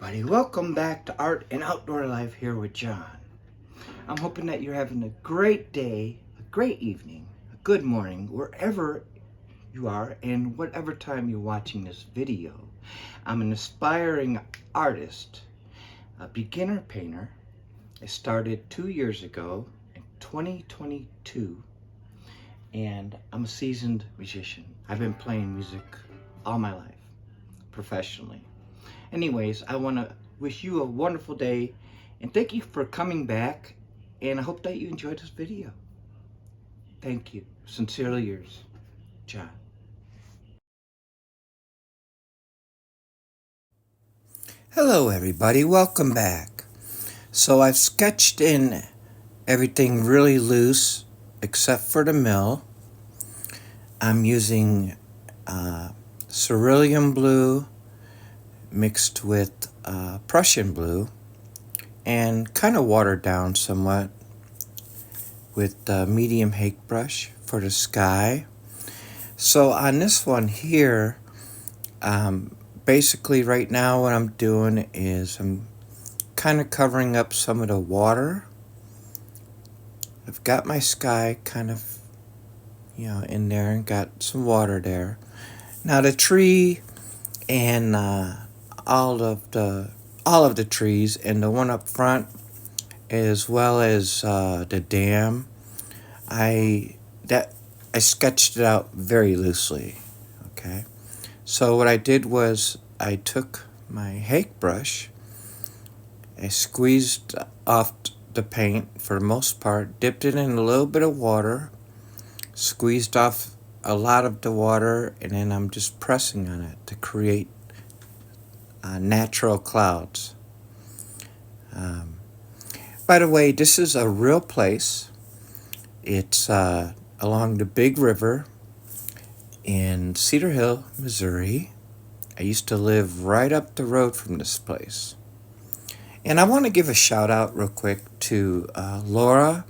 everybody. Welcome back to Art and Outdoor Life here with John. I'm hoping that you're having a great day, a great evening, a good morning, wherever you are and whatever time you're watching this video. I'm an aspiring artist, a beginner painter. I started 2 years ago in 2022, and I'm a seasoned musician. I've been playing music all my life, professionally. Anyways, I want to wish you a wonderful day and thank you for coming back, and I hope that you enjoyed this video. Thank you. Sincerely yours, John. Hello everybody, welcome back. So I've sketched in everything really loose except for the mill. I'm using cerulean blue mixed with Prussian blue and kind of watered down somewhat with the medium hake brush for the sky. So on this one here, basically right now what I'm doing is I'm kind of covering up some of the water. I've got my sky kind of, in there and got some water there. Now the tree and all of the trees and the one up front, as well as the dam, I sketched it out very loosely. Okay, so what I did was I took my hake brush, I squeezed off the paint for the most part, dipped it in a little bit of water, squeezed off a lot of the water, and then I'm just pressing on it to create natural clouds. By the way, this is a real place. It's along the big river in Cedar Hill, Missouri. I used to live right up the road from this place. And I want to give a shout out real quick to Laura,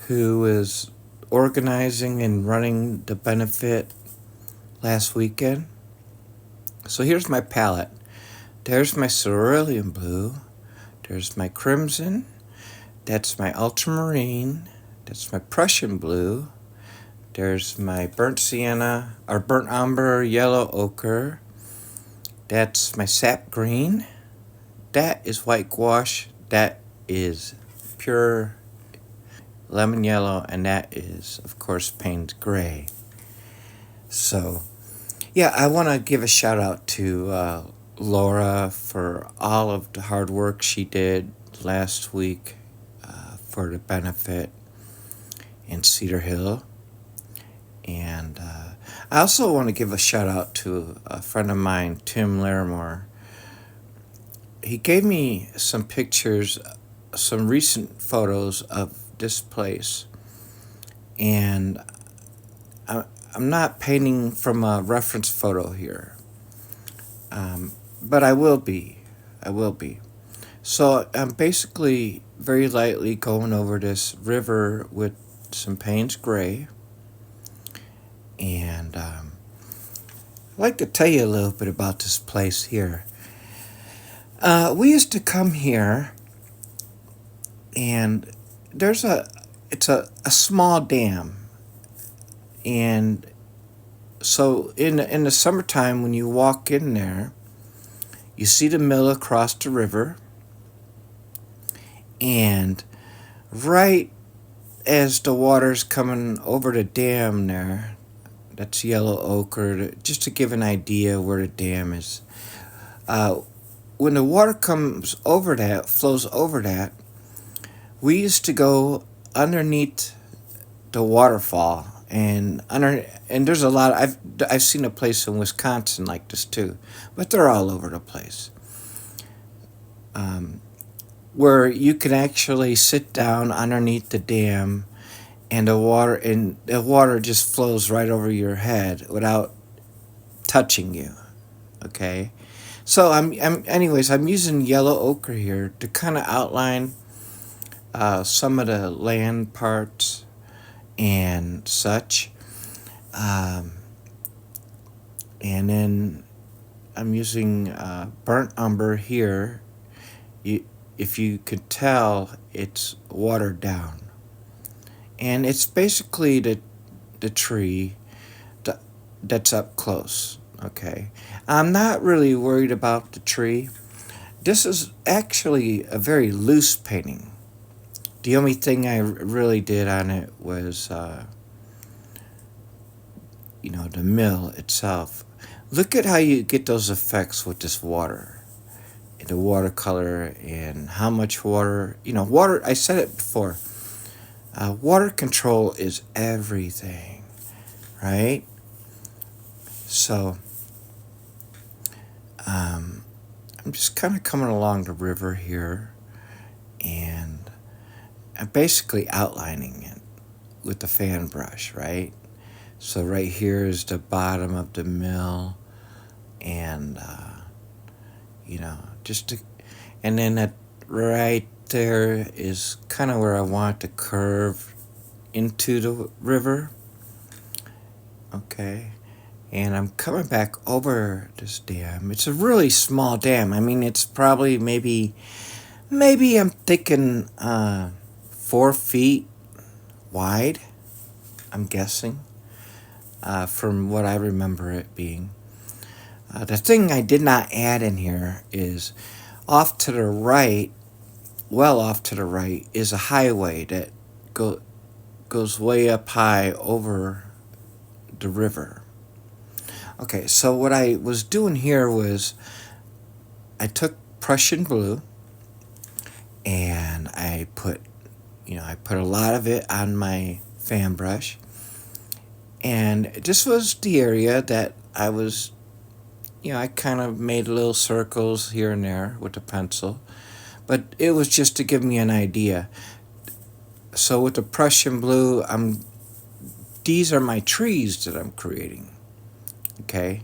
who is organizing and running the benefit last weekend. So here's my palette. There's my cerulean blue. There's my crimson. That's my ultramarine. That's my Prussian blue. There's my burnt sienna, or burnt umber, yellow ochre. That's my sap green. That is white gouache. That is pure lemon yellow. And that is, of course, Payne's gray. So, yeah, I want to give a shout out to Laura for all of the hard work she did last week for the benefit in Cedar Hill. And I also want to give a shout out to a friend of mine, Tim Larimore. He gave me some pictures, some recent photos of this place. And I'm not painting from a reference photo here. But I will be. So I'm basically very lightly going over this river with some Payne's gray. And I'd like to tell you a little bit about this place here. We used to come here, and it's a small dam. And so in the summertime, when you walk in there, you see the mill across the river, and right as the water's coming over the dam there, that's yellow ochre, just to give an idea where the dam is. When the water flows over that, we used to go underneath the waterfall. And there's a lot. I've seen a place in Wisconsin like this too, but they're all over the place. Where you can actually sit down underneath the dam, and the water just flows right over your head without touching you. Okay, so I'm using yellow ochre here to kind of outline some of the land parts and such, and then I'm using burnt umber here. You, if you could tell, it's watered down. And it's basically the tree that's up close. Okay. I'm not really worried about the tree. This is actually a very loose painting. The only thing I really did on it was, the mill itself. Look at how you get those effects with this water, the watercolor, and how much water. Water. I said it before. Water control is everything, right? So, I'm just kind of coming along the river here, and I'm basically outlining it with the fan brush, right? So right here is the bottom of the mill, and just to, and then that right there is kind of where I want to curve into the river. Okay, and I'm coming back over this dam. It's a really small dam. I mean, it's probably maybe I'm thinking 4 feet wide. I'm guessing, from what I remember it being. The thing I did not add in here is off to the right, well off to the right, is a highway that goes way up high over the river. Okay, so what I was doing here was I took Prussian blue and I put a lot of it on my fan brush. And this was the area that I was, I kind of made little circles here and there with the pencil. But it was just to give me an idea. So with the Prussian blue, these are my trees that I'm creating. Okay.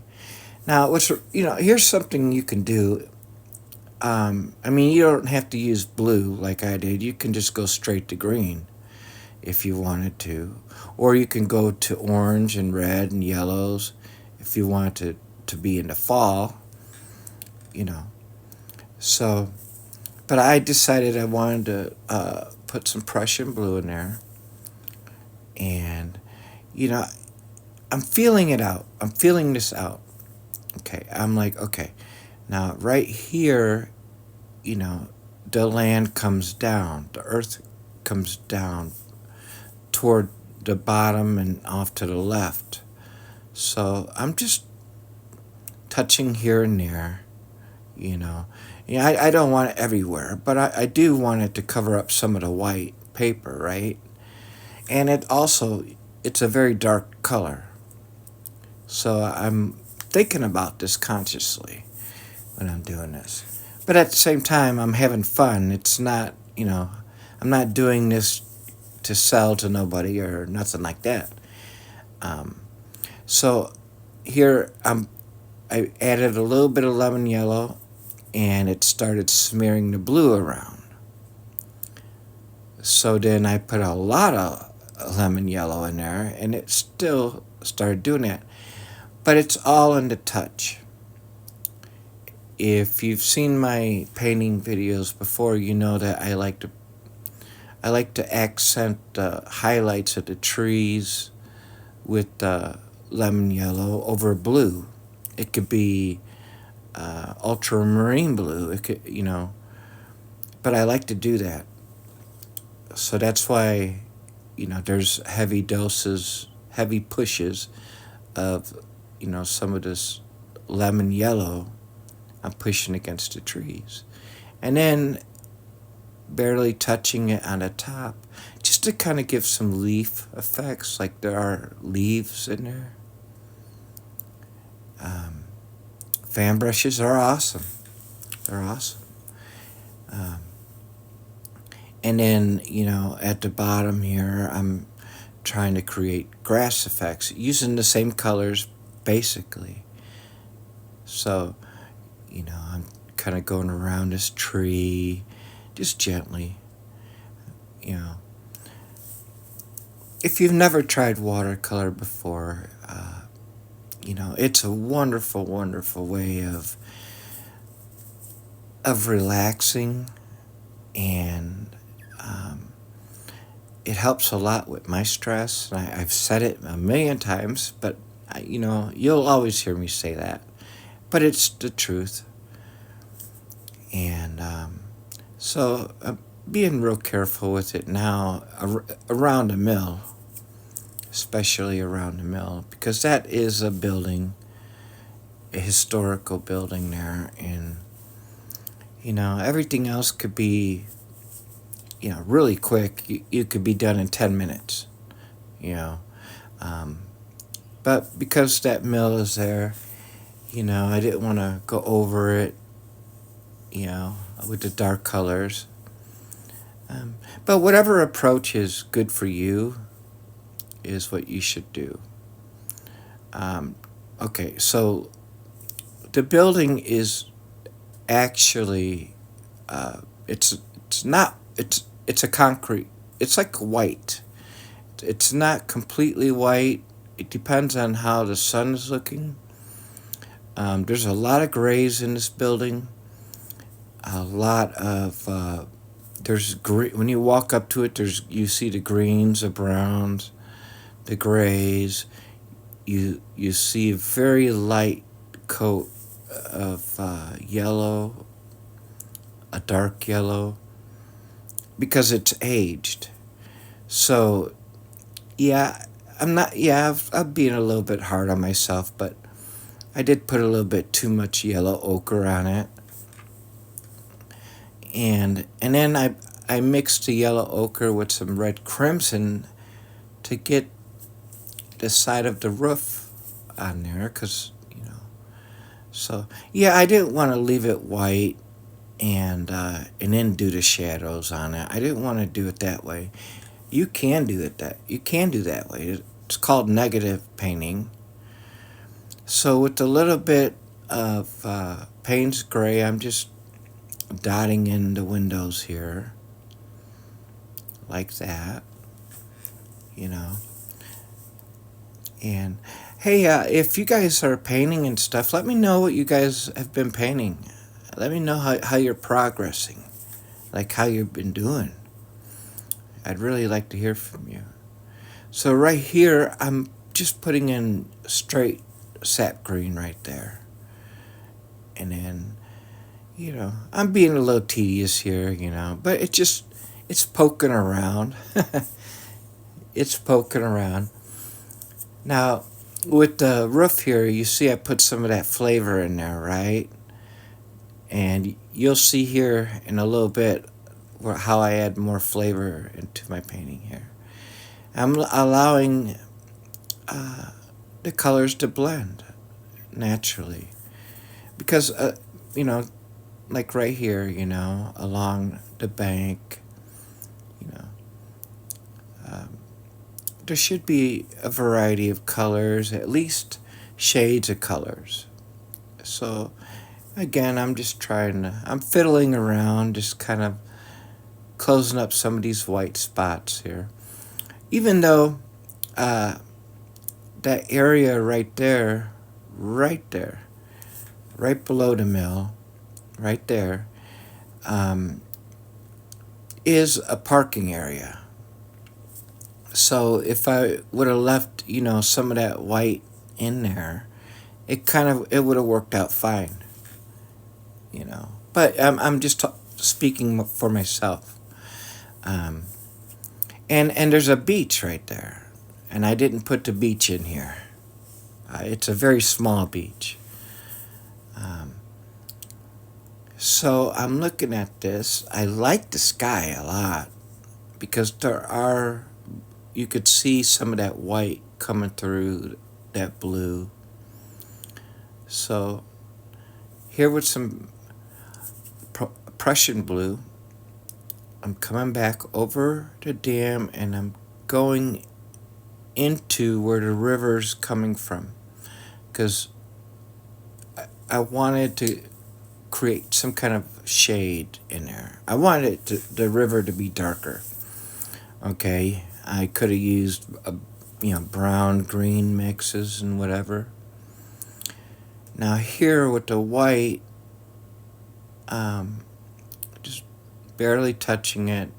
Now, here's something you can do. You don't have to use blue like I did. You can just go straight to green if you wanted to. Or you can go to orange and red and yellows if you want it to be in the fall. So, but I decided I wanted to put some Prussian blue in there. And, I'm feeling it out. I'm feeling this out. Okay, I'm like, okay, now right here, the land comes down, the earth comes down toward the bottom and off to the left. So I'm just touching here and there, I don't want it everywhere, but I do want it to cover up some of the white paper, right? And it's a very dark color. So I'm thinking about this consciously when I'm doing this. But at the same time, I'm having fun. It's not, I'm not doing this to sell to nobody or nothing like that. So here I added a little bit of lemon yellow, and it started smearing the blue around. So then I put a lot of lemon yellow in there, and it still started doing that. But it's all in the touch. If you've seen my painting videos before, you know that I like to accent the highlights of the trees with the lemon yellow over blue. It could be ultramarine blue. It could, but I like to do that. So that's why, there's heavy pushes of, some of this lemon yellow I'm pushing against the trees. And then barely touching it on the top, just to kind of give some leaf effects, like there are leaves in there. Fan brushes are awesome. They're awesome. And then, at the bottom here, I'm trying to create grass effects using the same colors, basically. So, I'm kind of going around this tree, just gently, If you've never tried watercolor before, it's a wonderful, wonderful way of relaxing, and um, it helps a lot with my stress. I've said it a million times, but you'll always hear me say that. But it's the truth, and so being real careful with it now around the mill, especially around the mill, because that is a historical building there, and everything else could be really quick. You could be done in 10 minutes, you know. Um, but because that mill is there, I didn't want to go over it, you know, with the dark colors. Um, but whatever approach is good for you is what you should do. Um, okay, so the building is actually, it's not, it's a concrete, it's like white. It's not completely white. It depends on how the sun is looking. There's a lot of grays in this building. A lot of there's green. When you walk up to it, you see the greens, the browns, the grays. You see a very light coat of yellow, a dark yellow, because it's aged. So yeah, I'm not. Yeah, I'm being a little bit hard on myself, but I did put a little bit too much yellow ochre on it, and then I mixed the yellow ochre with some red crimson to get the side of the roof on there, cause So yeah, I didn't want to leave it white and then do the shadows on it. I didn't want to do it that way. You can do that way. It's called negative painting. So with a little bit of Payne's gray, I'm just dotting in the windows here, like that, you know. And hey, if you guys are painting and stuff, let me know what you guys have been painting. Let me know how you're progressing, like how you've been doing. I'd really like to hear from you. So right here, I'm just putting in straight sap green right there. And then, I'm being a little tedious here, but it's poking around. It's poking around. Now, with the roof here, you see I put some of that flavor in there, right? And you'll see here in a little bit how I add more flavor into my painting here. I'm allowing the colors to blend naturally. Because, like right here, along the bank, you know, um, there should be a variety of colors, at least shades of colors. So, again, I'm fiddling around, just kind of closing up some of these white spots here. Even though that area right there, right below the mill, right there, um, is a parking area. So if I would have left, some of that white in there, it would have worked out fine, But I'm just speaking for myself. Um, and there's a beach right there, and I didn't put the beach in here. It's a very small beach. Um, so I'm looking at this. I like the sky a lot because you could see some of that white coming through that blue. So here with some Prussian blue, I'm coming back over the dam and I'm going into where the river's coming from, because I wanted to create some kind of shade in there. I wanted the river to be darker. I could have used brown green mixes and whatever, Now here with the white, just barely touching it,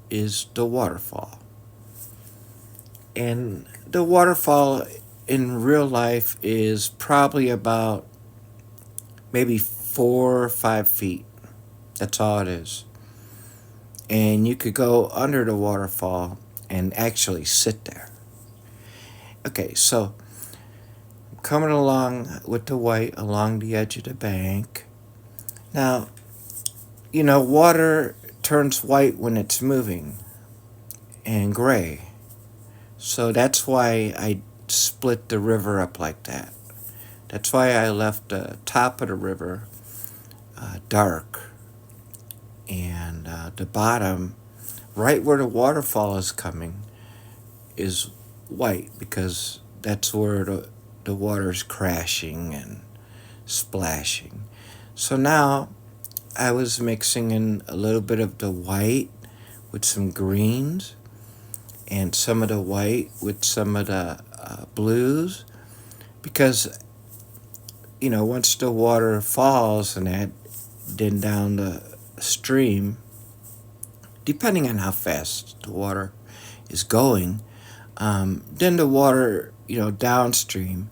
is the waterfall. And the waterfall in real life is probably about maybe 4 or 5 feet. That's all it is. And you could go under the waterfall and actually sit there. Okay, so I'm coming along with the white along the edge of the bank. Now, water turns white when it's moving and gray. So that's why I split the river up like that. That's why I left the top of the river dark, and the bottom, right where the waterfall is coming, is white, because that's where the water's crashing and splashing. So now I was mixing in a little bit of the white with some greens, and some of the white with some of the blues, because once the water falls and that, then down the stream, depending on how fast the water is going, then the water, downstream,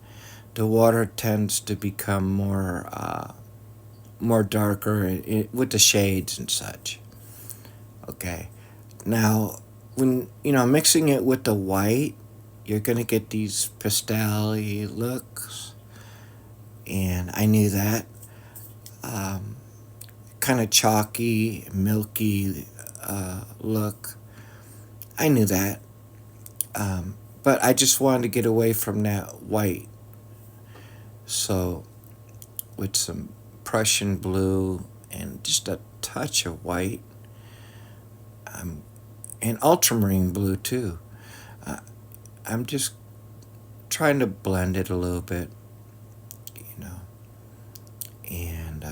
the water tends to become more darker with the shades and such. Okay, now when mixing it with the white, you're gonna get these pastel-y looks, and I knew that. Kind of chalky, milky look. I knew that. But I just wanted to get away from that white. So with some Prussian blue and just a touch of white, and ultramarine blue too. I'm just trying to blend it a little bit, and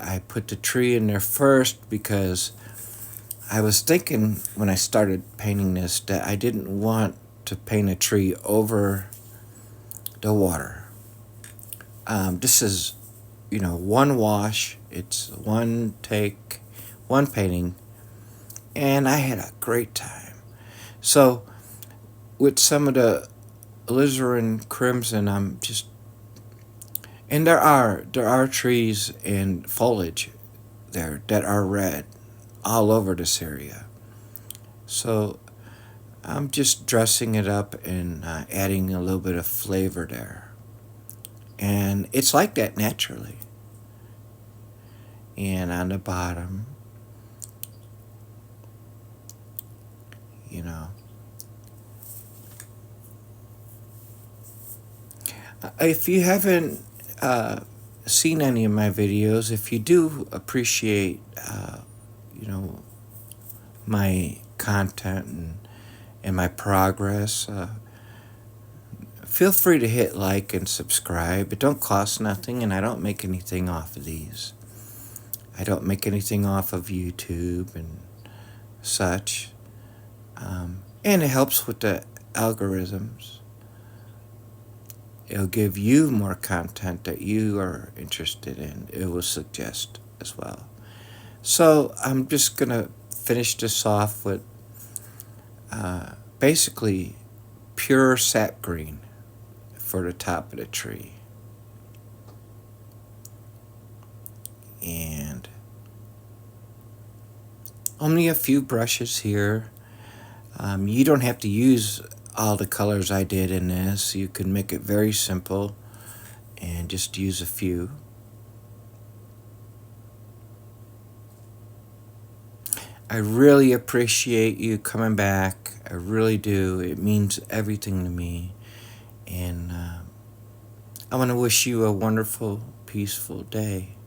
I put the tree in there first because I was thinking when I started painting this that I didn't want to paint a tree over the water. This is, one wash. It's one take, one painting, and I had a great time. So with some of the alizarin crimson, and there are trees and foliage there that are red all over this area. So I'm just dressing it up and adding a little bit of flavor there. And it's like that naturally. And on the bottom, if you haven't seen any of my videos, if you do appreciate, my content and my progress, feel free to hit like and subscribe. It don't cost nothing, and I don't make anything off of these. I don't make anything off of YouTube and such. And it helps with the algorithms. It'll give you more content that you are interested in. It will suggest as well. So I'm just going to finish this off with basically pure sap green for the top of the tree. And only a few brushes here. You don't have to use all the colors I did in this. You can make it very simple and just use a few. I really appreciate you coming back. I really do. It means everything to me. And I want to wish you a wonderful, peaceful day,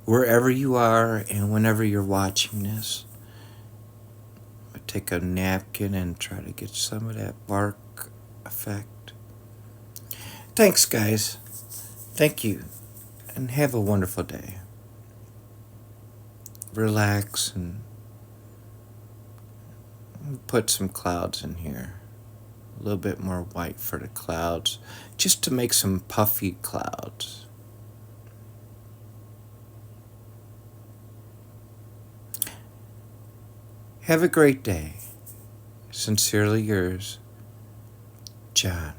wherever you are and whenever you're watching this. Take a napkin and try to get some of that bark effect. Thanks, guys. Thank you. And have a wonderful day. Relax and put some clouds in here. A little bit more white for the clouds, just to make some puffy clouds. Have a great day. Sincerely yours, John.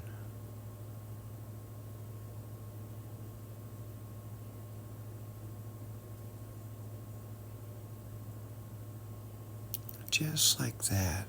Just like that.